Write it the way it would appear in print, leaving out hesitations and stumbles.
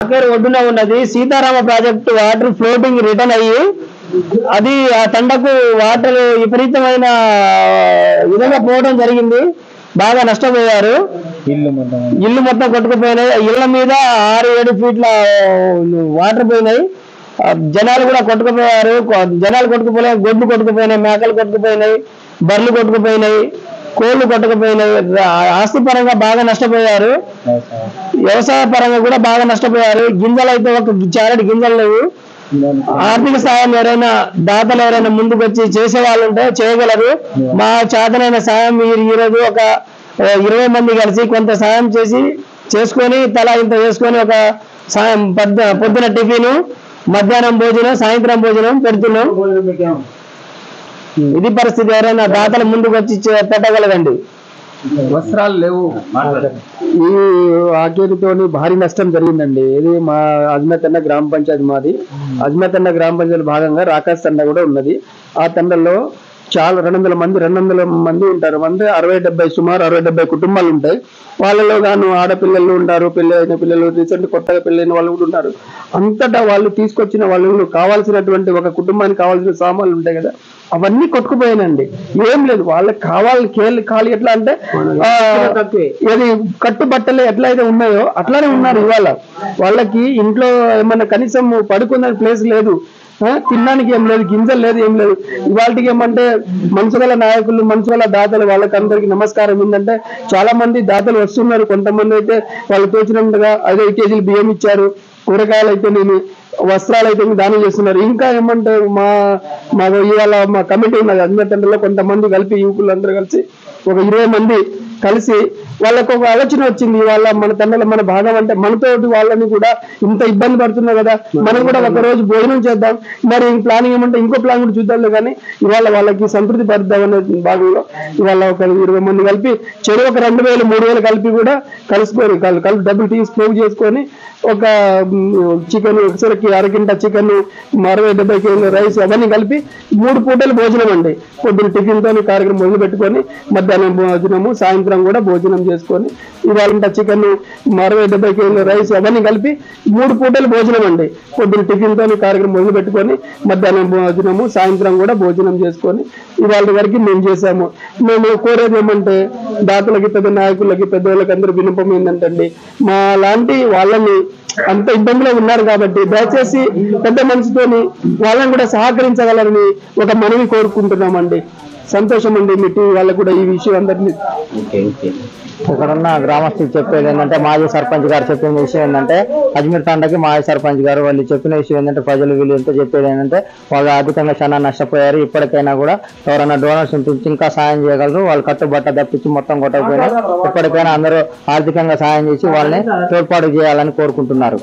అక్కడ ఒడ్డున ఉన్నది Sitarama project water floating return అయ్యి అది ఆ తండకు వాటర్ విపరీతమైన విధంగా పోవడం జరిగింది. బాగా నష్టపోయారు. ఇల్లు మొత్తం కొట్టుకుపోయినాయి. ఇళ్ల మీద 6-7 ఫీట్ల వాటర్ పోయినాయి. జనాలు కూడా కొట్టుకుపోయారు. జనాలు కొట్టుకుపోయినాయి, గొడ్లు కొట్టుకుపోయినాయి, మేకలు కొట్టుకుపోయినాయి, బర్రెలు కొట్టుకుపోయినాయి, కోళ్లు కొట్టుకుపోయినాయి. ఆస్తి పరంగా బాగా నష్టపోయారు. వ్యవసాయ పరంగా కూడా బాగా నష్టపోయారు. గింజలు అయితే ఒక చారటి గింజలు లేవు. ఆర్థిక సాయం ఎవరైనా దాతలు ఎవరైనా ముందుకు వచ్చి చేసే వాళ్ళు ఉంటే చేయగలరు. మా చేతనైన సాయం ఈరోజు ఒక 20 మంది కలిసి కొంత సాయం చేసుకొని తలా ఇంత చేసుకొని ఒక సాయం పొద్దున టిఫిన్, మధ్యాహ్నం భోజనం, సాయంత్రం భోజనం పెడుతున్నాం. ఇది పరిస్థితి. ఎవరైనా దాతలు ముందుకు వచ్చి పెట్టగలగండి. వస్త్రాలు లేవు. ఈ ఆకేరితోని భారీ నష్టం జరిగిందండి. ఇది మా అజ్మతన్న గ్రామ పంచాయతీ మాది. అజ్మతన్న గ్రామ పంచాయతీ భాగంగా రాకాశ్ తండ కూడా ఉన్నది. ఆ తండలో చాలా 200 మంది ఉంటారు. అంటే 60-70 సుమారు 60-70 కుటుంబాలు ఉంటాయి. వాళ్ళలో గాను ఆడపిల్లలు ఉంటారు, పెళ్లి అయిన పిల్లలు, రీసెంట్ కొత్తగా పెళ్ళైన వాళ్ళు కూడా ఉన్నారు. అంతటా వాళ్ళు తీసుకొచ్చిన వాళ్ళు కావాల్సినటువంటి ఒక కుటుంబానికి కావాల్సిన సామాన్లు ఉంటాయి కదా, అవన్నీ కొట్టుకుపోయానండి. ఏం లేదు, వాళ్ళకి ఖాళీ ఎట్లా అంటే ఏది కట్టుబట్టలు ఎట్లయితే ఉన్నాయో అట్లానే ఉన్నారు. ఇవాళ వాళ్ళకి ఇంట్లో ఏమన్నా కనీసం పడుకునే ప్లేస్ లేదు, తినడానికి ఏం లేదు, గింజలు లేదు, ఏం లేదు. ఇవాళకి ఏమంటే మనసుగల నాయకులు, మనసుగల దాతలు వాళ్ళకి అందరికి నమస్కారం. ఏంటంటే చాలా మంది దాతలు వస్తున్నారు. కొంతమంది అయితే వాళ్ళు తోచినట్టుగా 5 కేజీలు బియ్యం ఇచ్చారు. కూరగాయలు అయితే వస్త్రాలు అయితే దానం చేస్తున్నారు. ఇంకా ఏమంటే ఇవాళ మా కమిటీ ఉన్నది అజ్మతండలో. కొంతమంది కలిపి యువకులు అందరూ కలిసి ఒక 20 మంది కలిసి వాళ్ళకు ఒక ఆలోచన వచ్చింది. వాళ్ళ మన తండ్రుల మన భాగం అంటే మనతోటి వాళ్ళని కూడా ఇంత ఇబ్బంది పడుతున్నారు కదా, మనం కూడా ఒక రోజు భోజనం చేద్దాం. మరి ప్లానింగ్ ఏమంటే ఇంకో ప్లాన్ కూడా చూద్దాంలే కానీ ఇవాళ వాళ్ళకి సంతృప్తి పరుద్దాం అనే భాగంలో ఇవాళ ఒక 20 మంది కలిపి చెరువు ఒక 2000-3000 కలిపి కూడా కలుసుకొని కలిపి డబ్బులు పోగు చేసుకొని ఒక చికెన్ ఒకసారికి 1/2 కింట చికెన్, 60-70 కేజీల రైస్ అవన్నీ కలిపి 3 పూటలు భోజనం అండి. పొద్దున్న టిఫిన్ తోని కార్యక్రమం మొదలు పెట్టుకొని మధ్యాహ్నం భోజనము, సాయంత్రం కూడా భోజనం చేసుకొని ఇవాళ చికెన్, 60-70 కేజీల రైస్ అవన్నీ కలిపి 3 పూటలు భోజనం అండి. పొద్దున్న టిఫిన్ తోని కార్యక్రమం మొదలు పెట్టుకొని మధ్యాహ్నం భోజనము, సాయంత్రం కూడా భోజనం చేసుకొని ఇవాళ వరకు మేము చేశాము. మేము కోరేది ఏమంటే దాతలకి, పెద్ద నాయకులకి, పెద్దవాళ్ళకి అందరూ విన్నపం ఏంటంటే మా లాంటి వాళ్ళని అంత ఇబ్బందిలో ఉన్నారు కాబట్టి దయచేసి పెద్ద మనసుతోని వాళ్ళని కూడా సహకరించగలరని ఒక మనవి కోరుకుంటున్నామండి. సంతోషం అండి మీ టీవీ వాళ్ళకు కూడా ఈ విషయం అందరినీ. ఇక్కడున్న గ్రామస్తులు చెప్పేది ఏంటంటే, మాజీ సర్పంచ్ గారు చెప్పిన విషయం ఏంటంటే, అజ్మీర్ తండకి మాజీ సర్పంచ్ గారు వాళ్ళు చెప్పిన విషయం ఏంటంటే, ప్రజలు వీళ్ళు ఎంత చెప్పేది ఏంటంటే వాళ్ళు ఆర్థికంగా చాలా నష్టపోయారు. ఇప్పటికైనా కూడా ఎవరైనా డోనర్స్ ఉంటుంచి ఇంకా సాయం చేయగలరు. వాళ్ళు కట్టుబట్ట తప్పించి మొత్తం కొట్టకపోయినా ఇప్పటికైనా అందరూ ఆర్థికంగా సాయం చేసి వాళ్ళని తోడ్పాటు చేయాలని కోరుకుంటున్నారు.